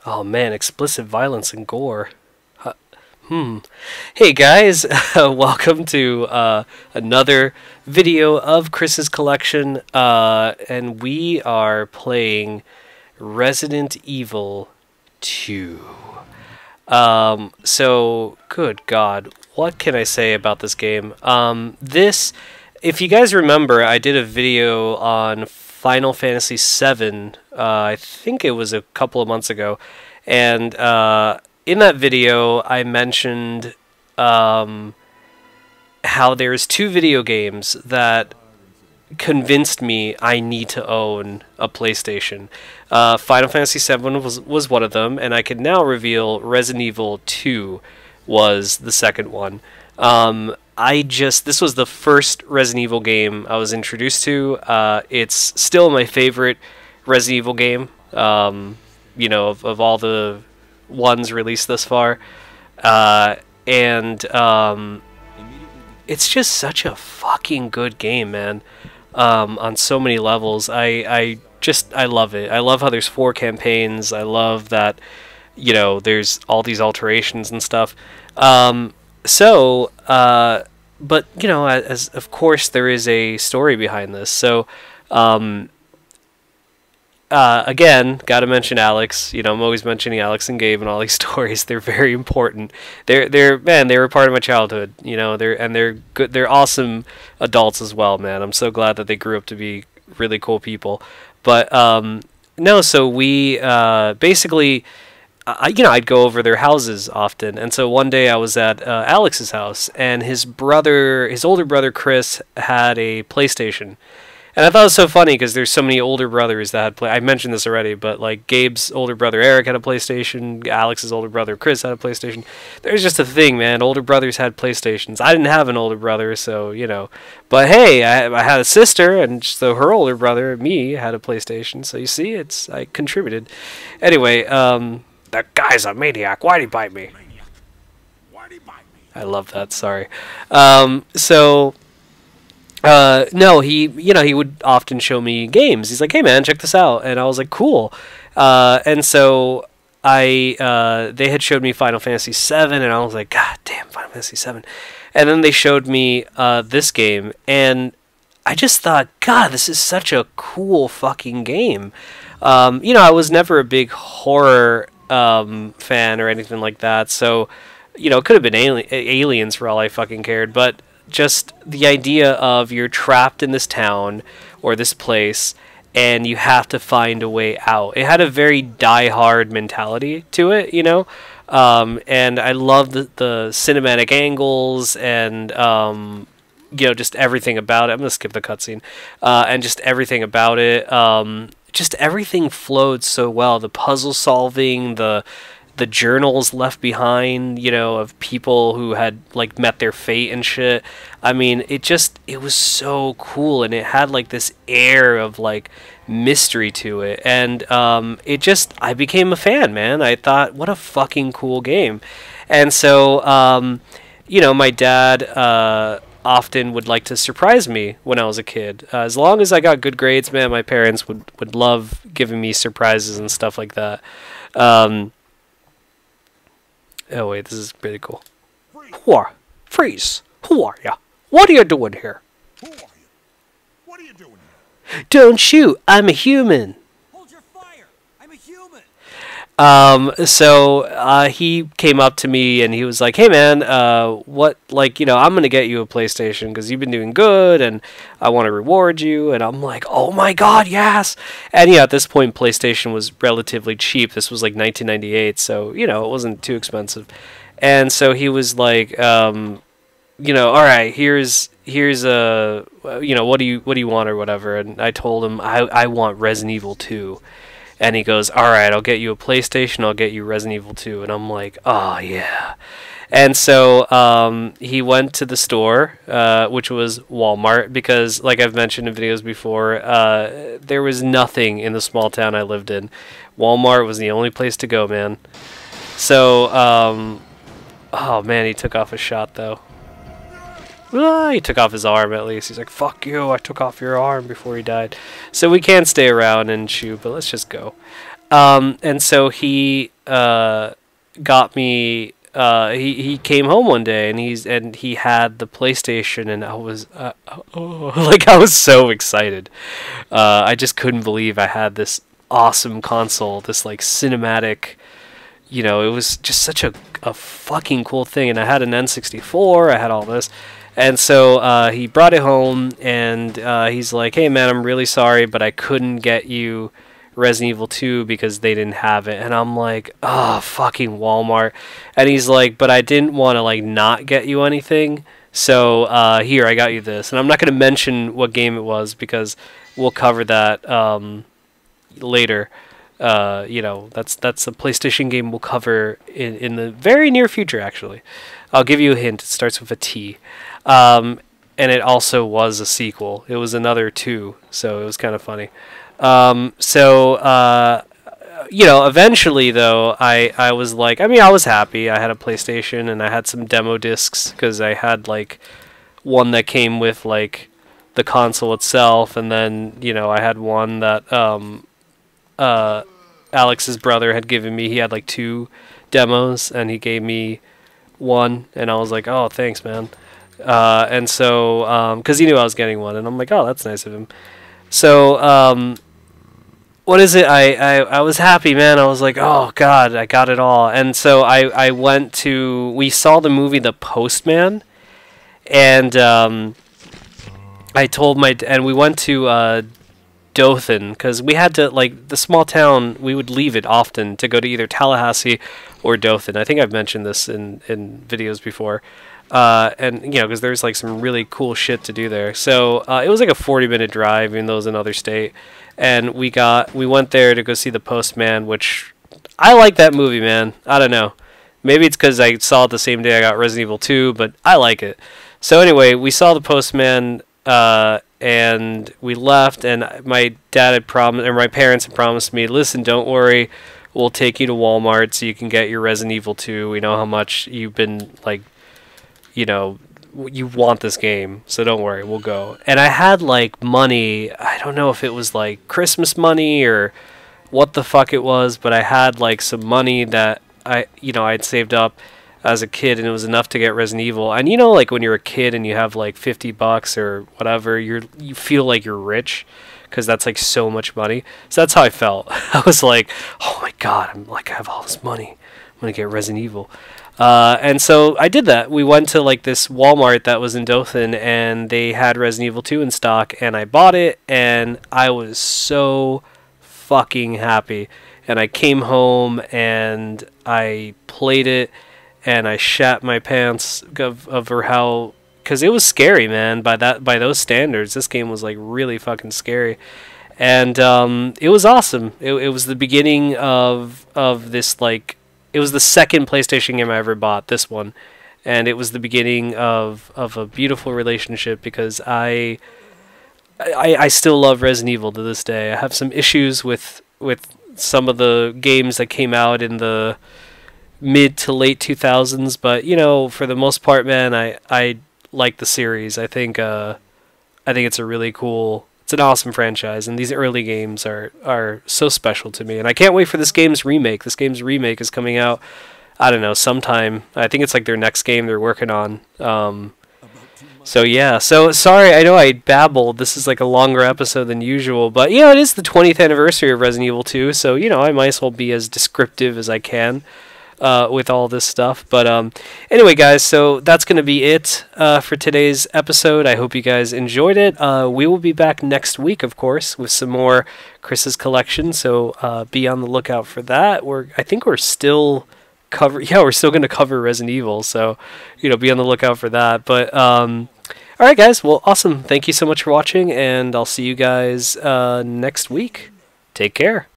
Oh man, explicit violence and gore. Hey guys, welcome to another video of Chris's collection, and we are playing Resident Evil 2. So, good God, what can I say about this game? If you guys remember, I did a video on Final Fantasy VII, I think it was a couple of months ago, and in that video, I mentioned how there's two video games that convinced me I need to own a PlayStation. Final Fantasy VII was one of them, and I can now reveal Resident Evil 2 was the second one. This was the first Resident Evil game I was introduced to. It's still my favorite Resident Evil game, of all the ones released thus far, and it's just such a fucking good game, man. On so many levels, I love it. I love how there's 4 campaigns. I love that, there's all these alterations and stuff. But as of course there is a story behind this. So, again, gotta mention Alex. I'm always mentioning Alex and Gabe in all these stories. They're very important. They were part of my childhood. They're good. They're awesome adults as well, man. I'm so glad that they grew up to be really cool people. But no, so we basically, I'd go over their houses often, and so one day I was at Alex's house, and his older brother Chris had a PlayStation. And I thought it was so funny because there's so many older brothers that had I mentioned this already, but like Gabe's older brother Eric had a PlayStation, Alex's older brother Chris had a PlayStation. There's just a thing, man. Older brothers had PlayStations. I didn't have an older brother, so But hey, I had a sister, and so her older brother, me, had a PlayStation. So you see, I contributed. Anyway, that guy's a maniac. Why'd he bite me? I love that. Sorry. No, he would often show me games. He's like, "Hey, man, check this out," and I was like, "Cool." And so they had showed me Final Fantasy VII, and I was like, "God damn, Final Fantasy VII!" And then they showed me this game, and I just thought, "God, this is such a cool fucking game." I was never a big horror fan or anything like that, so it could have been aliens for all I fucking cared, but just the idea of you're trapped in this town or this place and you have to find a way out. It had a very die-hard mentality to it, and I love the cinematic angles and just everything about it. I'm gonna skip the cutscene, and just everything about it. Just everything flowed so well. The puzzle solving, the journals left behind, of people who had like met their fate and shit. I mean, it was so cool, and it had like this air of like mystery to it, and I became a fan, man. I thought, what a fucking cool game. And so my dad often would like to surprise me when I was a kid. As long as I got good grades, man, my parents would love giving me surprises and stuff like that. Oh wait, this is pretty cool. Freeze! Who are ya? What are you doing here? Who are you? What are you doing here? Don't shoot! I'm a human. Hold your fire! I'm a human. He came up to me and he was like, "Hey man, I'm gonna get you a PlayStation because you've been doing good and I want to reward you." And I'm like, "Oh my god, yes!" And at this point, PlayStation was relatively cheap. This was like 1998, so it wasn't too expensive. And so he was like, "All right, here's what do you want or whatever." And I told him I want Resident Evil 2. And he goes, "All right, I'll get you a PlayStation, I'll get you Resident Evil 2. And I'm like, "Oh, yeah." And so he went to the store, which was Walmart, because, like I've mentioned in videos before, there was nothing in the small town I lived in. Walmart was the only place to go, man. So, oh, man, he took off a shot, though. He took off his arm at least. He's like, fuck you, I took off your arm before he died. So we can't stay around and shoot, but let's just go. And so he got me. He came home one day and he had the PlayStation, and I was like, I was so excited. I just couldn't believe I had this awesome console, this like cinematic. It was just such a fucking cool thing. And I had an N64. I had all this. And so he brought it home, and he's like, "Hey man, I'm really sorry, but I couldn't get you Resident Evil 2 because they didn't have it." And I'm like, "Oh, fucking Walmart." And he's like, "But I didn't want to like not get you anything, so here, I got you this." And I'm not going to mention what game it was because we'll cover that later. That's a PlayStation game we'll cover in the very near future, actually. I'll give you a hint. It starts with a T. And it also was a sequel. It was another 2, so it was kind of funny. Eventually, though, I was like, I was happy. I had a PlayStation, and I had some demo discs, because I had, like, one that came with, like, the console itself, and then, I had one that, Alex's brother had given me. He had, like, 2 demos, and he gave me one, and I was like, "Oh, thanks, man." And so, because he knew I was getting one, and I'm like, "Oh, that's nice of him." So, what is it? I was happy, man. I was like, "Oh God, I got it all." And so I went to. We saw the movie The Postman, and I told and we went to Dothan, because we had to, like, the small town, we would leave it often to go to either Tallahassee or Dothan. I think I've mentioned this in videos before. And, because there's, like, some really cool shit to do there. So, it was like a 40-minute drive, even though it was another state. And we went there to go see The Postman, which, I like that movie, man. I don't know. Maybe it's because I saw it the same day I got Resident Evil 2, but I like it. So anyway, we saw The Postman, and we left, and my dad had promised, or my parents had promised me, "Listen, don't worry, we'll take you to Walmart so you can get your Resident Evil 2. We know how much you've been, like, you want this game, so don't worry, we'll go." And I had, like, money. I don't know if it was, like, Christmas money or what the fuck it was, but I had, like, some money that I'd saved up as a kid, and it was enough to get Resident Evil. And like, when you're a kid and you have like $50 or whatever, you feel like you're rich, because that's like so much money. So that's how I felt. I was like, "Oh my God, I have all this money. I'm gonna get Resident Evil." And so I did that. We went to like this Walmart that was in Dothan, and they had Resident Evil 2 in stock, and I bought it, and I was so fucking happy. And I came home and I played it, and I shat my pants over how, because it was scary, man. By those standards, this game was like really fucking scary, and it was awesome. It was the beginning of this, like, it was the second PlayStation game I ever bought. This one, and it was the beginning of a beautiful relationship, because I still love Resident Evil to this day. I have some issues with some of the games that came out in the mid to late 2000s, but for the most part, man, I like the series. I think it's a really cool, it's an awesome franchise, and these early games are so special to me, and I can't wait for this game's remake. This game's remake is coming out, I don't know, sometime. I think it's like their next game they're working on. So yeah, so sorry, I know I babbled. This is like a longer episode than usual, but it is the 20th anniversary of Resident Evil 2, so I might as well be as descriptive as I can with all this stuff. But anyway, guys, so that's going to be it for today's episode. I hope you guys enjoyed it. We will be back next week, of course, with some more Chris's collection, so be on the lookout for that. I think we're still we're still going to cover Resident Evil, so be on the lookout for that. But all right, guys, well, awesome. Thank you so much for watching, and I'll see you guys next week. Take care.